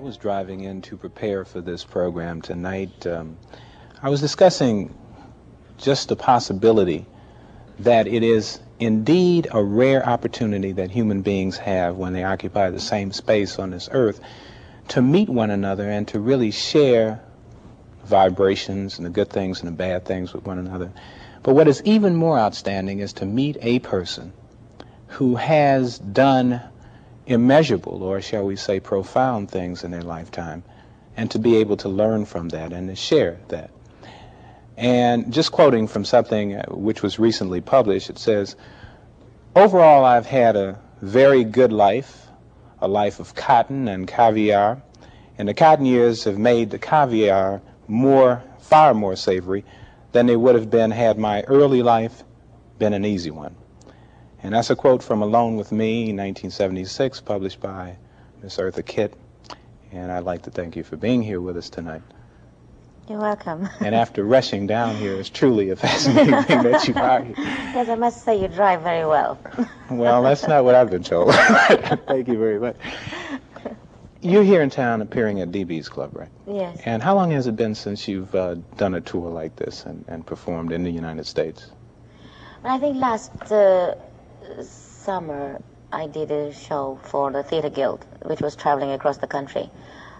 was driving in to prepare for this program tonight, I was discussing just the possibility that it is indeed a rare opportunity that human beings have when they occupy the same space on this earth to meet one another and to really share vibrations and the good things and the bad things with one another. But what is even more outstanding is to meet a person who has done immeasurable, or shall we say profound, things in their lifetime, and to be able to learn from that and to share that. And just quoting from something which was recently published, it says, "Overall, I've had a very good life, a life of cotton and caviar, and the cotton years have made the caviar far more savory than they would have been had my early life been an easy one." And that's a quote from Alone with Me, 1976, published by Miss Eartha Kitt. And I'd like to thank you for being here with us tonight. You're welcome. And after rushing down here, it's truly a fascinating thing that you are here. Yes, I must say you drive very well. Well, that's not what I've been told. Thank you very much. You're here in town appearing at DB's Club, right? Yes. And how long has it been since you've done a tour like this and performed in the United States? I think last summer I did a show for the Theatre Guild, which was traveling across the country,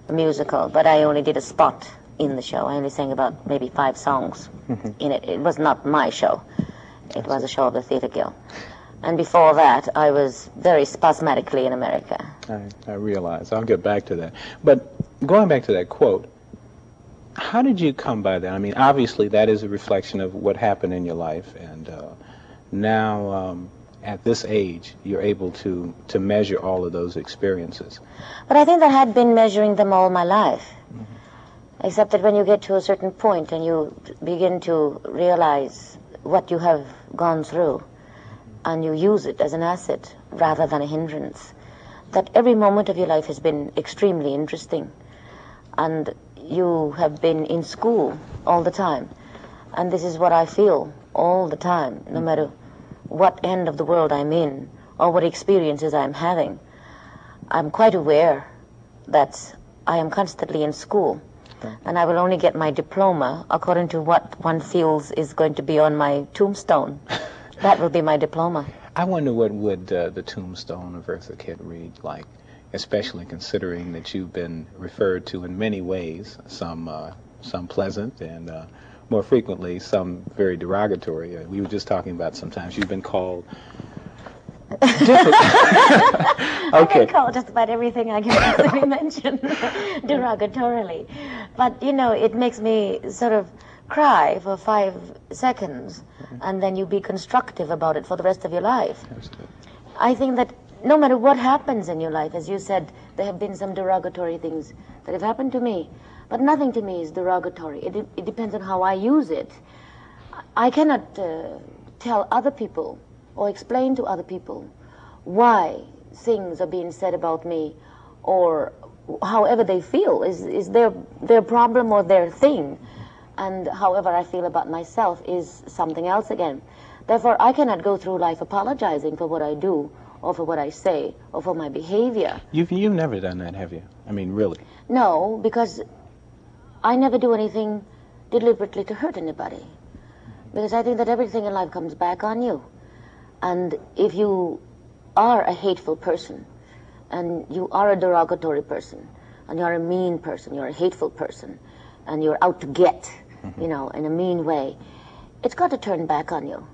a musical, but I only did a spot in the show. I only sang about maybe 5 songs in it. It was not my show. It was a show of the Theatre Guild. And before that, I was very spasmodically in America. I realize. I'll get back to that. But going back to that quote, how did you come by that? I mean, obviously that is a reflection of what happened in your life, and now at this age, you're able to measure all of those experiences. But I think I had been measuring them all my life. Except that when you get to a certain point and you begin to realize what you have gone through, and you use it as an asset rather than a hindrance, that every moment of your life has been extremely interesting. And you have been in school all the time. And this is what I feel all the time, no matter what end of the world I'm in or what experiences I'm having. I'm quite aware that I am constantly in school. And I will only get my diploma according to what one feels is going to be on my tombstone. That will be my diploma. I wonder what would the tombstone of Eartha Kitt read like, especially considering that you've been referred to in many ways, some pleasant and more frequently some very derogatory. We were just talking about sometimes you've been called different. I've been called just about everything I can possibly mention derogatorily. But, you know, it makes me sort of cry for 5 seconds, and then you be constructive about it for the rest of your life. I think that no matter what happens in your life, as you said, there have been some derogatory things that have happened to me, but nothing to me is derogatory. It depends on how I use it. I cannot tell other people or explain to other people why things are being said about me, or however they feel is their problem or their thing. And however I feel about myself is something else again. Therefore, I cannot go through life apologizing for what I do, or for what I say, or for my behavior. You've never done that, have you? I mean, really? No, because I never do anything deliberately to hurt anybody. Because I think that everything in life comes back on you. And if you are a hateful person, and you are a derogatory person, and you're a mean person, you're a hateful person, and you're out to get, you know, in a mean way, it's got to turn back on you.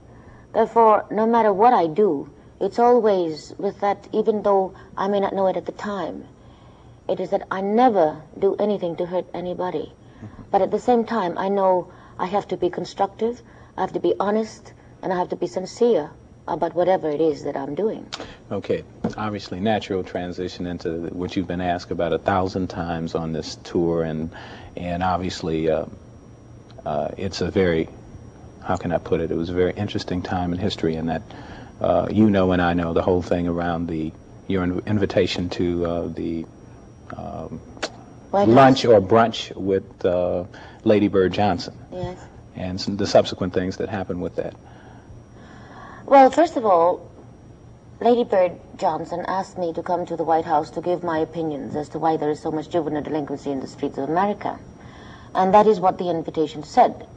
Therefore, no matter what I do, it's always with that, even though I may not know it at the time, it is that I never do anything to hurt anybody. But at the same time, I know I have to be constructive, I have to be honest, and I have to be sincere about whatever it is that I'm doing. Okay, obviously natural transition into what you've been asked about 1,000 times on this tour, and obviously it's a very, how can I put it, it was a very interesting time in history in that you know and I know the whole thing around your invitation to the lunch or brunch with Lady Bird Johnson. Yes. And the subsequent things that happened with that. Well, first of all, Lady Bird Johnson asked me to come to the White House to give my opinions as to why there is so much juvenile delinquency in the streets of America. And that is what the invitation said.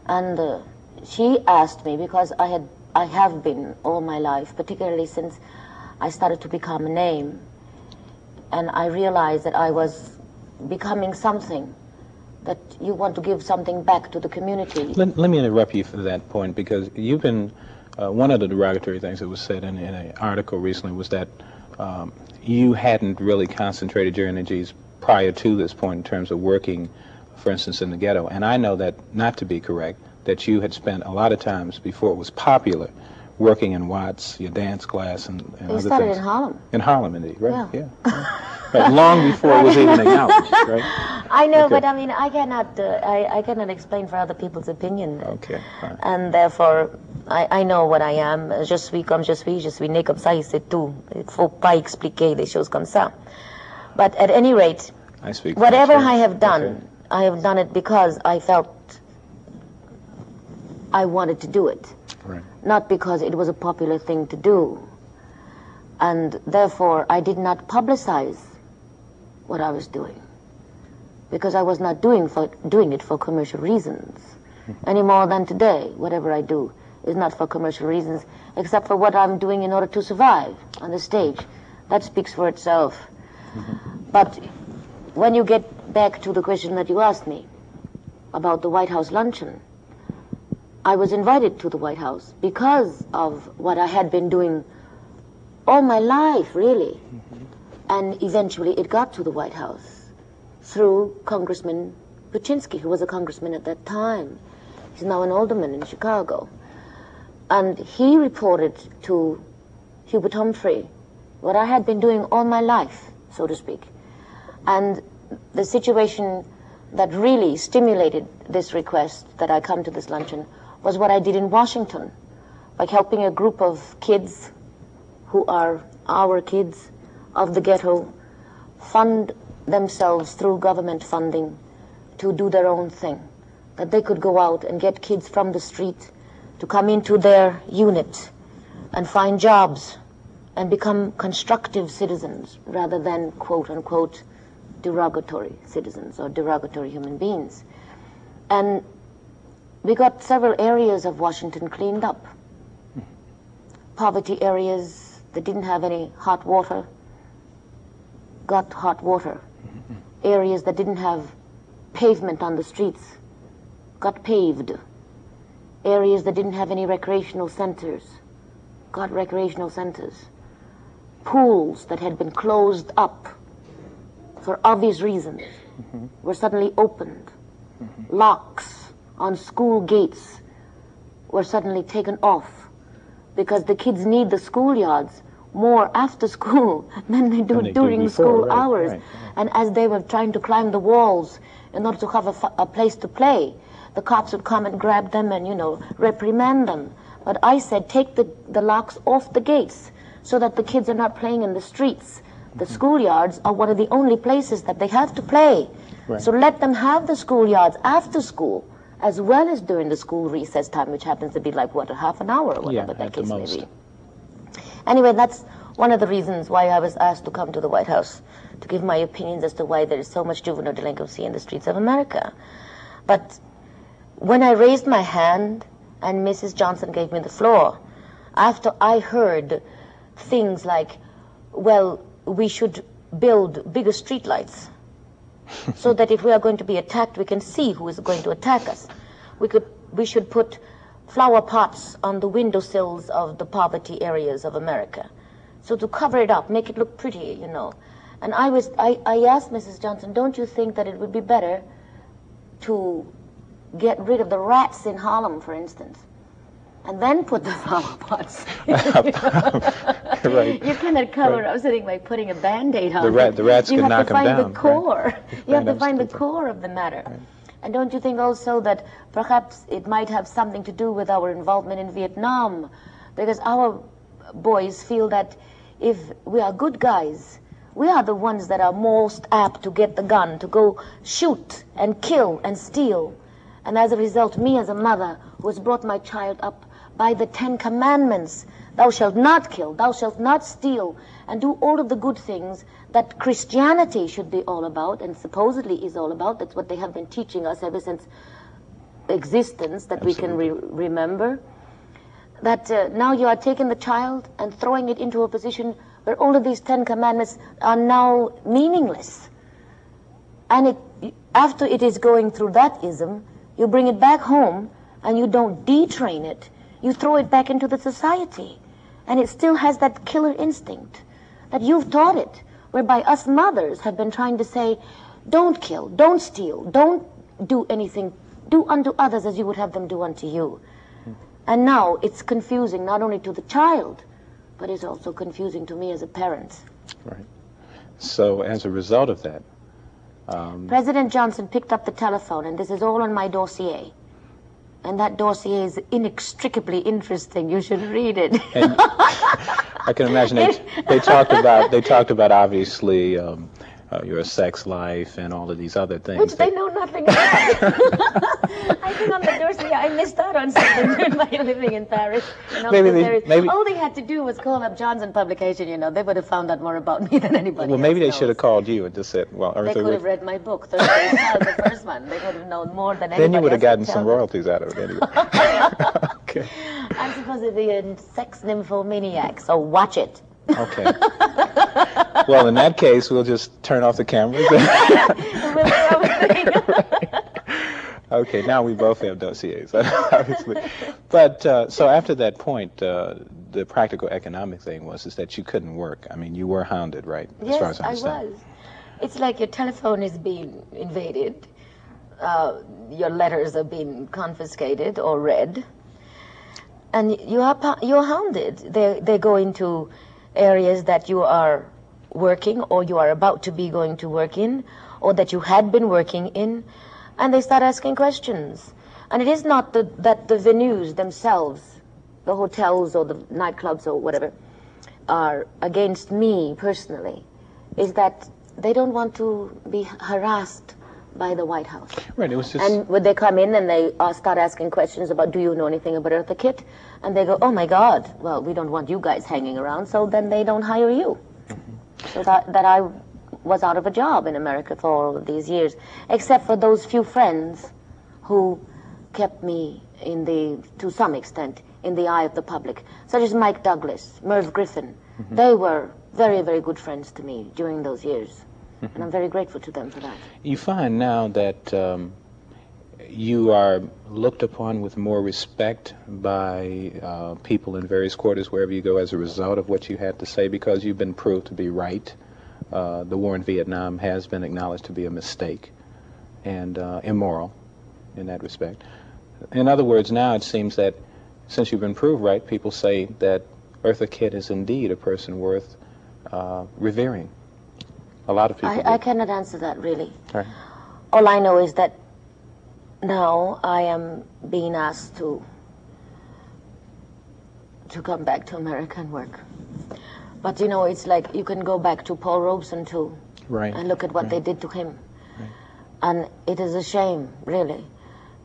And she asked me, because I have been all my life, particularly since I started to become a name, and I realized that I was becoming something, that you want to give something back to the community. Let me interrupt you for that point, because you've been, one of the derogatory things that was said in an article recently was that you hadn't really concentrated your energies prior to this point in terms of working, for instance, in the ghetto. And I know that not to be correct, that you had spent a lot of times before it was popular working in Watts, your dance class, and other things. You started in Harlem. In Harlem, indeed, right? Yeah. Right. Long before it was even acknowledged, right? I know, okay. But I mean, I cannot explain for other people's opinion. Okay, fine. And therefore, I know what I am. Je suis comme je suis né comme ça, et c'est tout. Il faut pas expliquer des choses comme ça. But at any rate, whatever I have done, okay. I have done it because I felt I wanted to do it. Right. Not because it was a popular thing to do. And therefore, I did not publicize what I was doing, because I was not doing it for commercial reasons, any more than today. Whatever I do is not for commercial reasons, except for what I'm doing in order to survive on the stage. That speaks for itself. But when you get back to the question that you asked me about the White House luncheon, I was invited to the White House because of what I had been doing all my life, really. And eventually it got to the White House through Congressman Buczynski, who was a congressman at that time. He's now an alderman in Chicago. And he reported to Hubert Humphrey what I had been doing all my life, so to speak. And the situation that really stimulated this request that I come to this luncheon was what I did in Washington, by helping a group of kids who are our kids of the ghetto fund themselves through government funding to do their own thing, that they could go out and get kids from the street to come into their unit and find jobs and become constructive citizens rather than quote-unquote derogatory citizens or derogatory human beings. And we got several areas of Washington cleaned up. Poverty areas that didn't have any hot water got hot water. Areas that didn't have pavement on the streets got paved. Areas that didn't have any recreational centers got recreational centers. Pools that had been closed up for obvious reasons were suddenly opened. Locks on school gates were suddenly taken off because the kids need the schoolyards more after school than they do during school hours. Right. And as they were trying to climb the walls in order to have a place to play, the cops would come and grab them and, reprimand them. But I said, take the locks off the gates so that the kids are not playing in the streets. The schoolyards are one of the only places that they have to play. Right. So let them have the schoolyards after school, as well as during the school recess time, which happens to be like, a half an hour or whatever that case may be. Anyway, that's one of the reasons why I was asked to come to the White House, to give my opinions as to why there is so much juvenile delinquency in the streets of America. But when I raised my hand and Mrs. Johnson gave me the floor, after I heard things like, well, we should build bigger streetlights so that if we are going to be attacked, we can see who is going to attack us. We should put flower pots on the windowsills of the poverty areas of America, so to cover it up, make it look pretty, And I asked Mrs. Johnson, don't you think that it would be better to get rid of the rats in Harlem, for instance, and then put the flower pots? Right. You cannot cover up something by putting a Band-Aid on it. The rats can knock them down. You have to find the core. Right? You have to find the core of the matter. Right. And don't you think also that perhaps it might have something to do with our involvement in Vietnam? Because our boys feel that if we are good guys, we are the ones that are most apt to get the gun, to go shoot and kill and steal. And as a result, me as a mother who has brought my child up by the 10 Commandments. Thou shalt not kill, thou shalt not steal, and do all of the good things that Christianity should be all about, and supposedly is all about. That's what they have been teaching us ever since existence, that Absolutely. we can remember. That now you are taking the child and throwing it into a position where all of these 10 Commandments are now meaningless. And after it is going through that ism, you bring it back home and you don't detrain it. You throw it back into the society. And it still has that killer instinct that you've taught it, whereby us mothers have been trying to say, don't kill, don't steal, don't do anything, do unto others as you would have them do unto you. And now it's confusing not only to the child, but it's also confusing to me as a parent. Right. So as a result of that, President Johnson picked up the telephone, and this is all on my dossier. And that dossier is inextricably interesting. You should read it. and I can imagine they talked about obviously your sex life and all of these other things. Which they know nothing about. I think on the dossier I missed out on something by living in Paris. Maybe all they had to do was call up Johnson Publication, you know. They would have found out more about me than anybody Well, maybe else they knows. should have called you and just said, well, Eartha, They could have read my book, Thursday's Child, the first one. They would have known more than anybody then you would have else gotten could some tell them. royalties out of it anyway. Okay. I'm supposed to be a sex nymphomaniac, so watch it. Okay. Well, in that case, we'll just turn off the cameras. Okay, now we both have dossiers, obviously. But so after that point, the practical economic thing is that you couldn't work. I mean, you were hounded, right? As far as I Yes, I understand. was. It's like your telephone is being invaded, your letters are being confiscated or read, and you're hounded. They go into areas that you are working or you are about to be going to work in, or that you had been working in, and they start asking questions. And it is not that the venues themselves, the hotels or the nightclubs or whatever, are against me personally. Is that they don't want to be harassed by the White House. Right, it was just... And when they come in and they start asking questions about, do you know anything about Eartha Kitt? And they go, oh my God, well, we don't want you guys hanging around, so then they don't hire you. So that I was out of a job in America for all of these years, except for those few friends who kept me to some extent, in the eye of the public, such as Mike Douglas, Merv Griffin. They were very, very good friends to me during those years, and I'm very grateful to them for that. You find now that you are looked upon with more respect by people in various quarters wherever you go as a result of what you had to say, because you've been proved to be right. The war in Vietnam has been acknowledged to be a mistake and immoral in that respect. In other words, now it seems that since you've been proved right, people say that Eartha Kitt is indeed a person worth revering. A lot of people I cannot answer that, really. Right. All I know is that now I am being asked to come back to America and work. But you know, it's like you can go back to Paul Robeson too, Right. and look at what they did to him. And it is a shame, really,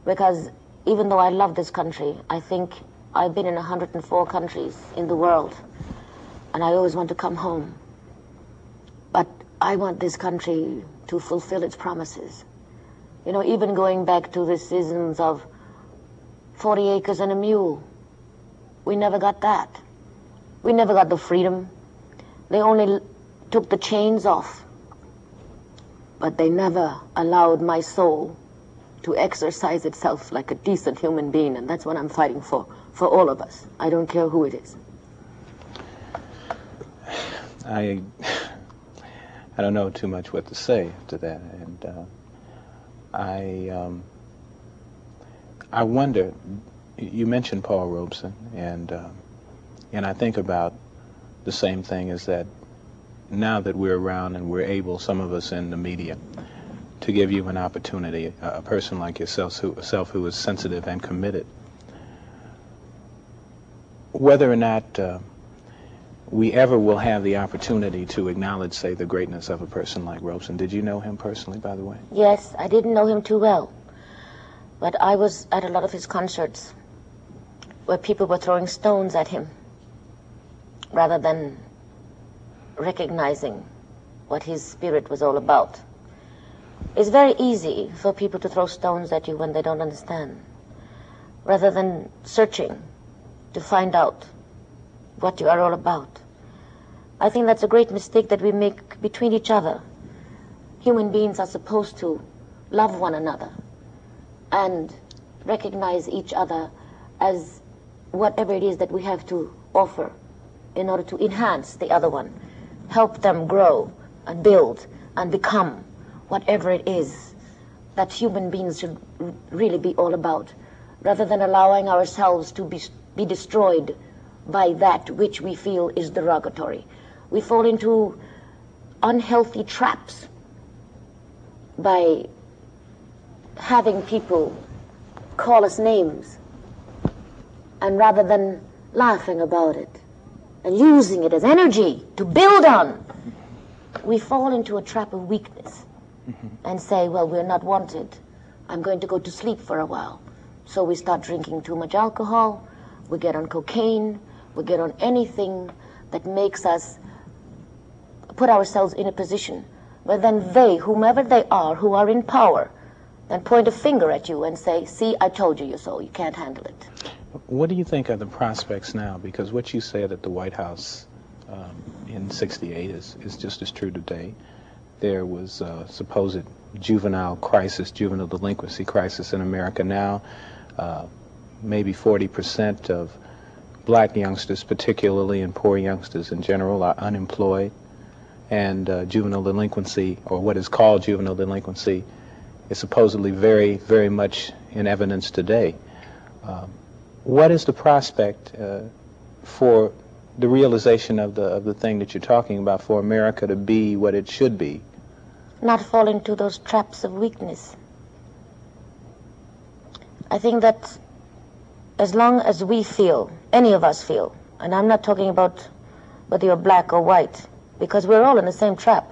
because even though I love this country, I think I've been in 104 countries in the world, and I always want to come home. But I want this country to fulfill its promises. You know, even going back to the seasons of 40 acres and a mule, we never got that. We never got the freedom. They only took the chains off, but they never allowed my soul to exercise itself like a decent human being, and that's what I'm fighting for all of us. I don't care who it is. I don't know too much what to say to that, and I wonder. You mentioned Paul Robeson, and I think about the same thing, is that now that we're around and we're able, some of us in the media, to give you an opportunity, a person like yourself who is sensitive and committed, whether or not we ever will have the opportunity to acknowledge, say, the greatness of a person like Robeson. Did you know him personally, by the way? Yes, I didn't know him too well, but I was at a lot of his concerts. where people were throwing stones at him rather than recognizing what his spirit was all about. It's very easy for people to throw stones at you when they don't understand, rather than searching to find out what you are all about. I think that's a great mistake that we make between each other. Human beings are supposed to love one another and recognize each other as whatever it is that we have to offer in order to enhance the other one, help them grow and build and become whatever it is that human beings should really be all about, rather than allowing ourselves to be destroyed by that which we feel is derogatory. We fall into unhealthy traps by having people call us names, and rather than laughing about it and using it as energy to build on, we fall into a trap of weakness and say, well, we're not wanted. I'm going to go to sleep for a while. So we start drinking too much alcohol, we get on cocaine, we get on anything that makes us put ourselves in a position where then they, whomever they are, who are in power, then point a finger at you and say, see, I told you so, you can't handle it. What do you think are the prospects now? Because what you said at the White House in '68 is just as true today. There was a supposed juvenile delinquency crisis in America now. Maybe 40% of black youngsters, particularly, and poor youngsters in general, are unemployed. And juvenile delinquency, or what is called juvenile delinquency, is supposedly very, very much in evidence today. What is the prospect for the realization of the thing that you're talking about, for America to be what it should be? Not fall into those traps of weakness. I think that as long as we feel, any of us feel, and I'm not talking about whether you're black or white, because we're all in the same trap.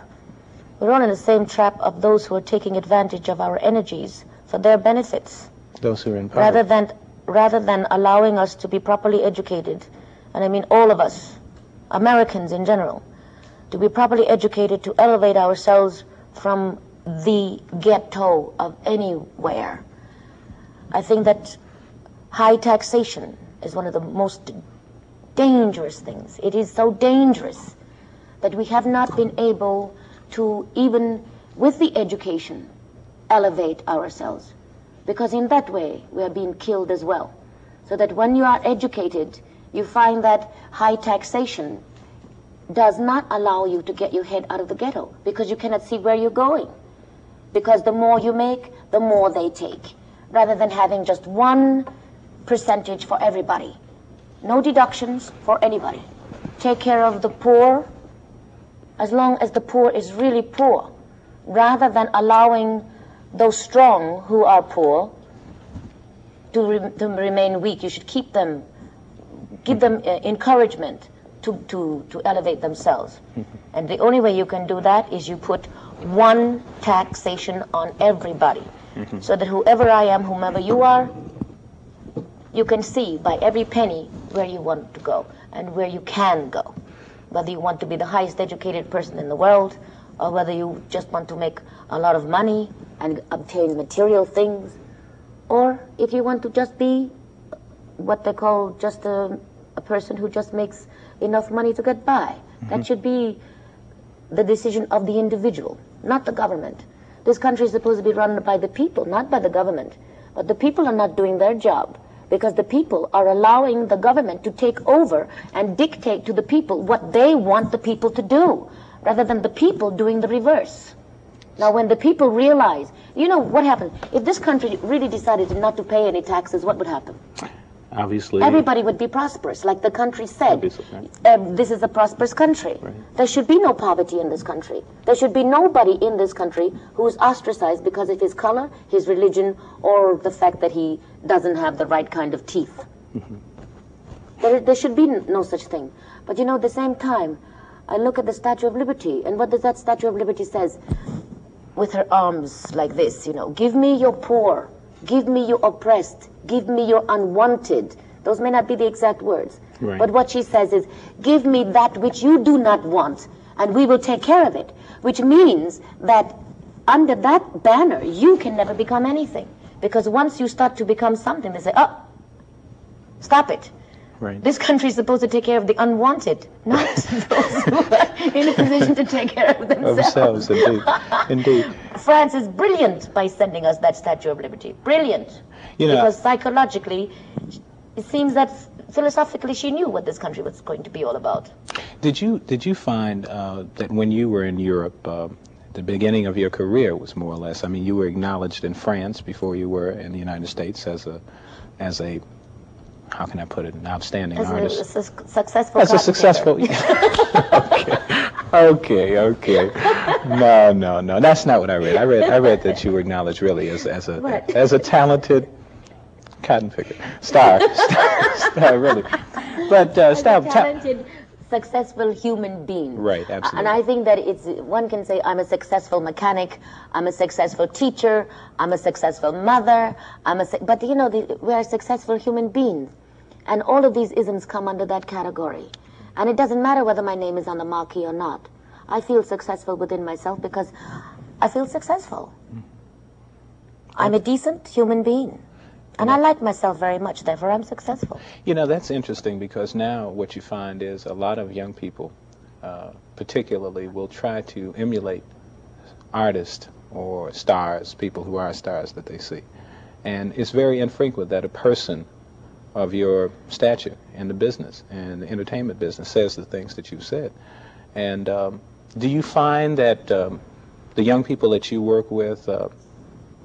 We're all in the same trap of those who are taking advantage of our energies for their benefits. Those who are in power. Rather than allowing us to be properly educated, and I mean all of us, Americans in general, to be properly educated to elevate ourselves from the ghetto of anywhere. I think that high taxation is one of the most dangerous things. It is so dangerous that we have not been able to, even with the education, elevate ourselves. Because in that way, we are being killed as well. So that when you are educated, you find that high taxation does not allow you to get your head out of the ghetto, because you cannot see where you're going. Because the more you make, the more they take, rather than having just 1% for everybody. No deductions for anybody. Take care of the poor, as long as the poor is really poor, rather than allowing those strong who are poor to remain weak. You should keep them, give them encouragement to elevate themselves. And the only way you can do that is you put one taxation on everybody, so that whoever I am, whomever you are, you can see by every penny where you want to go and where you can go. Whether you want to be the highest educated person in the world, or whether you just want to make a lot of money and obtain material things, or if you want to just be what they call just a person who just makes enough money to get by. That should be the decision of the individual, not the government. This country is supposed to be run by the people, not by the government. But the people are not doing their job, because the people are allowing the government to take over and dictate to the people what they want the people to do, rather than the people doing the reverse. Now, when the people realize, you know what happens? If this country really decided not to pay any taxes, what would happen? Obviously. Everybody would be prosperous, like the country said. Right. This is a prosperous country. Right. There should be no poverty in this country. There should be nobody in this country who is ostracized because of his color, his religion, or the fact that he doesn't have the right kind of teeth. There should be no such thing. But you know, at the same time, I look at the Statue of Liberty, and what does that Statue of Liberty says? With her arms like this, you know, give me your poor, give me your oppressed, give me your unwanted. Those may not be the exact words. Right. But what she says is, give me that which you do not want, and we will take care of it. Which means that under that banner, you can never become anything. Because once you start to become something, they say, oh, stop it. Right. This country is supposed to take care of the unwanted, not those who are in a position to take care of themselves. Indeed. Indeed. France is brilliant by sending us that Statue of Liberty. Brilliant. You know, because psychologically, it seems that philosophically she knew what this country was going to be all about. Did you find that when you were in Europe, the beginning of your career was more or less, I mean, you were acknowledged in France before you were in the United States as a how can I put it, an outstanding artist? As a successful As a successful, okay. No, that's not what I read. I read that you were acknowledged really as a talented cotton picker, star, really. But talented, successful human being. Right, absolutely. And I think that one can say, I'm a successful mechanic, I'm a successful teacher, I'm a successful mother, but you know, we are successful human beings. And all of these isms come under that category. And it doesn't matter whether my name is on the marquee or not. I feel successful within myself because I feel successful. I'm a decent human being. And I like myself very much, therefore I'm successful. You know, that's interesting because now what you find is a lot of young people, particularly, will try to emulate artists or stars, people who are stars that they see. And it's very infrequent that a person of your stature in the business and the entertainment business says the things that you've said. And do you find that the young people that you work with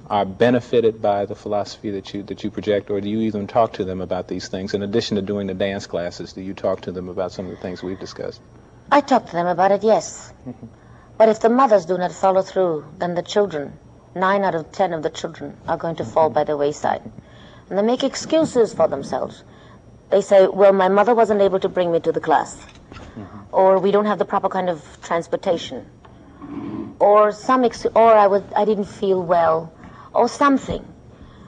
are benefited by the philosophy that you project, or do you even talk to them about these things? In addition to doing the dance classes, do you talk to them about some of the things we've discussed? I talk to them about it, yes. But if the mothers do not follow through, then the children, 9 out of 10 of the children, are going to fall by the wayside. And they make excuses for themselves. They say, well, my mother wasn't able to bring me to the class. Or we don't have the proper kind of transportation. Or I didn't feel well. Or something,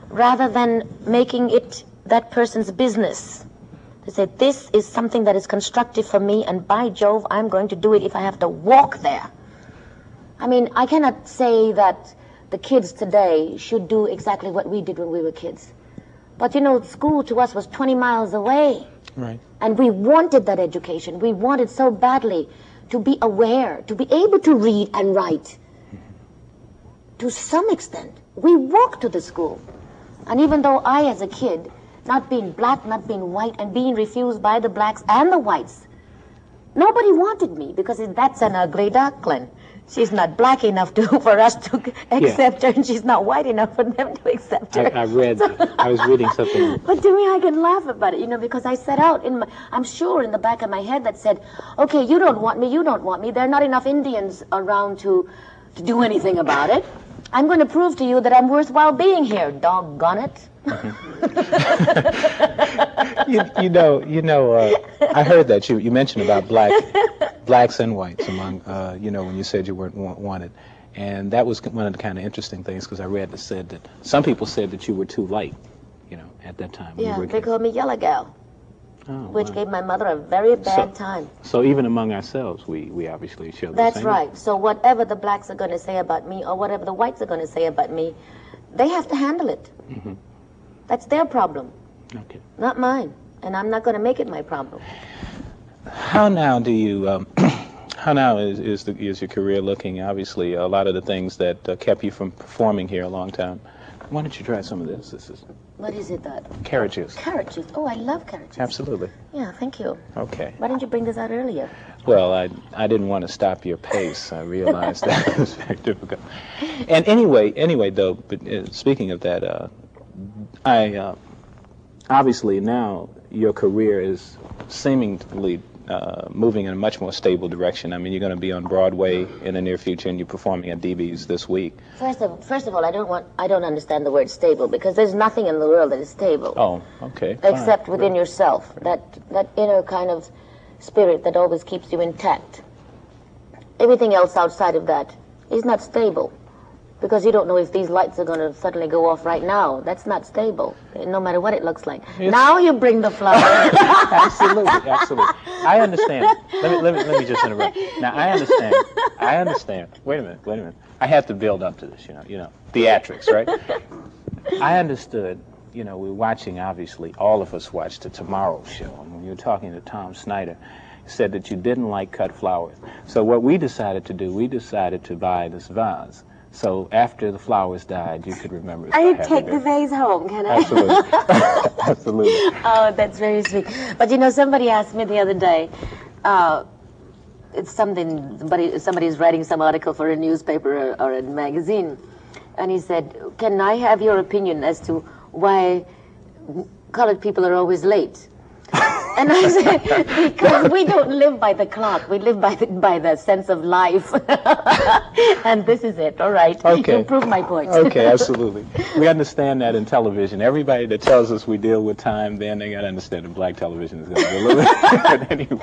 rather than making it that person's business. They say, this is something that is constructive for me, and by Jove, I'm going to do it if I have to walk there. I mean, I cannot say that the kids today should do exactly what we did when we were kids. But you know, school to us was 20 miles away. Right. And we wanted that education. We wanted so badly to be aware, to be able to read and write. To some extent. We walked to the school. And even though I, as a kid, not being black, not being white, and being refused by the blacks and the whites, nobody wanted me because that's an ugly duckling. She's not black enough for us to accept her, and she's not white enough for them to accept her. I was reading something. But to me, I can laugh about it, you know, because I set out, I'm sure in the back of my head that said, okay, you don't want me, there are not enough Indians around to do anything about it. I'm going to prove to you that I'm worthwhile being here, doggone it. I heard that you mentioned about blacks and whites among, when you said you weren't wanted. And that was one of the kind of interesting things, because I read that said that some people said that you were too light, at that time. Yeah, they called me Yellow Gal, which gave my mother a very bad time. So even among ourselves, we obviously show the That's same. right. So whatever the blacks are going to say about me, or whatever the whites are going to say about me, they have to handle it. Mm-hmm. That's their problem, not mine. And I'm not going to make it my problem. How now do you? How now is your career looking? Obviously, a lot of the things that kept you from performing here a long time. Why don't you try some of this? What is it that? Carrot juice. Carrot juice. Oh, I love carrot juice. Absolutely. Yeah, thank you. Okay. Why didn't you bring this out earlier? Well, I didn't want to stop your pace. I realized that it was very difficult. And anyway, though, but speaking of that, obviously now your career is seemingly moving in a much more stable direction. I mean, you're going to be on Broadway in the near future, and you're performing at DB's this week. First of all, I don't understand the word stable, because there's nothing in the world that is stable. Oh, okay. Except within yourself, that inner kind of spirit that always keeps you intact. Everything else outside of that is not stable. Because you don't know if these lights are going to suddenly go off right now. That's not stable, no matter what it looks like. Now you bring the flowers. Absolutely, absolutely. I understand. Let me just interrupt. Now, I understand. Wait a minute. I have to build up to this, you know, theatrics, right? I understood, you know, we're watching, obviously, all of us watched the Tomorrow Show. And when you were talking to Tom Snyder, he said that you didn't like cut flowers. So what we decided to do, we decided to buy this vase. So after the flowers died, you could remember. I take the vase home, can I? Absolutely. Absolutely. Oh, that's very sweet. But you know, somebody asked me the other day, it's something, somebody's writing some article for a newspaper or a magazine, and he said, can I have your opinion as to why colored people are always late? And I said, because we don't live by the clock. We live by the sense of life. And this is it. All right. Okay. You prove my point. Okay, absolutely. We understand that in television. Everybody that tells us we deal with time, then they got to understand that black television is going to be a little bit anyway.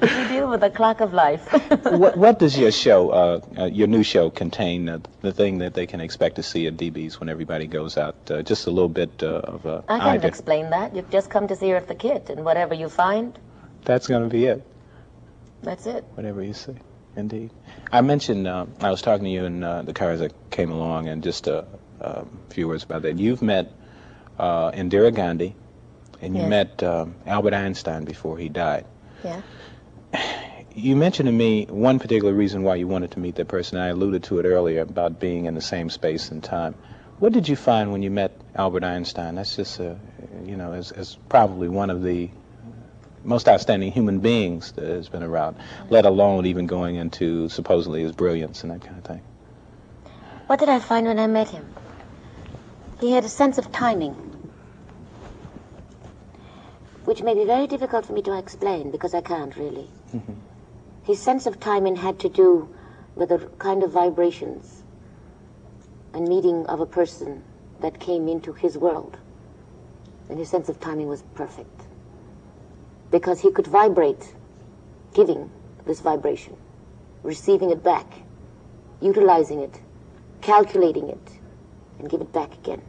We deal with the clock of life. What does your show, your new show, contain? The thing that they can expect to see at DB's when everybody goes out? Just a little bit of a I can't explain that. You've just come to see Eartha Kitt, and whatever you find, that's going to be it. That's it. Whatever you see, indeed. I mentioned, I was talking to you in the car as I came along, and just a few words about that. You've met Indira Gandhi, and you met Albert Einstein before he died. Yeah. You mentioned to me one particular reason why you wanted to meet that person. I alluded to it earlier about being in the same space and time. What did you find when you met Albert Einstein? That's just, you know, as probably one of the most outstanding human beings that has been around, let alone even going into supposedly his brilliance and that kind of thing. What did I find when I met him? He had a sense of timing, which may be very difficult for me to explain because I can't really. Mm-hmm. His sense of timing had to do with the kind of vibrations and meeting of a person that came into his world. And his sense of timing was perfect. Because he could vibrate, giving this vibration, receiving it back, utilizing it, calculating it, and give it back again,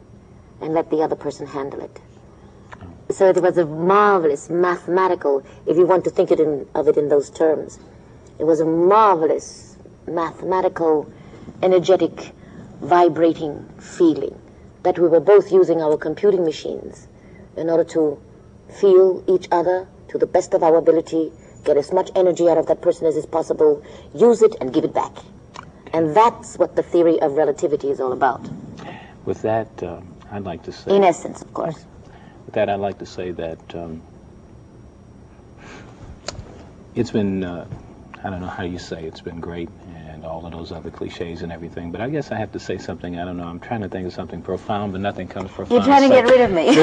and let the other person handle it. So it was a marvelous mathematical, if you want to think of it in those terms, it was a marvelous mathematical, energetic, vibrating feeling that we were both using our computing machines in order to feel each other to the best of our ability, get as much energy out of that person as is possible, use it and give it back. And that's what the theory of relativity is all about. With that, I'd like to say... In essence, of course. With that, I'd like to say that it's been, I don't know how you say, it's been great, and all of those other cliches and everything, but I guess I have to say something, I don't know, I'm trying to think of something profound, but nothing comes profound. You're trying to get rid of me.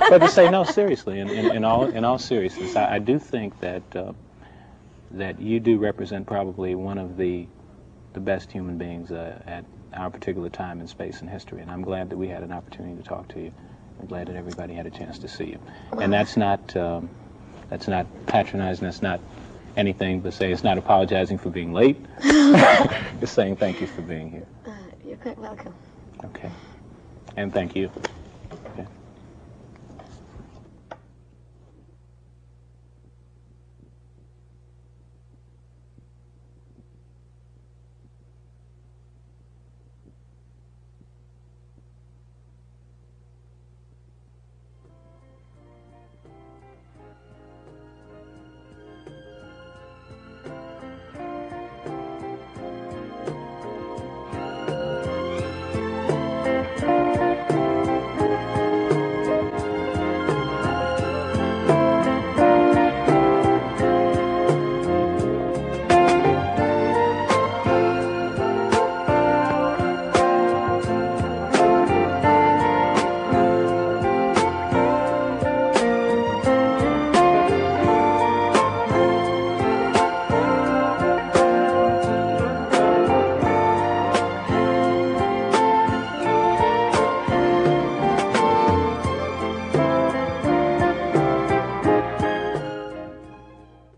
But to say, no, seriously, in all seriousness, I do think that that you do represent probably one of the best human beings at our particular time in space and history, and I'm glad that we had an opportunity to talk to you. I'm glad that everybody had a chance to see you. And that's not patronizing, that's not anything but say it's not apologizing for being late. Just saying thank you for being here. You're quite welcome. Okay. And thank you.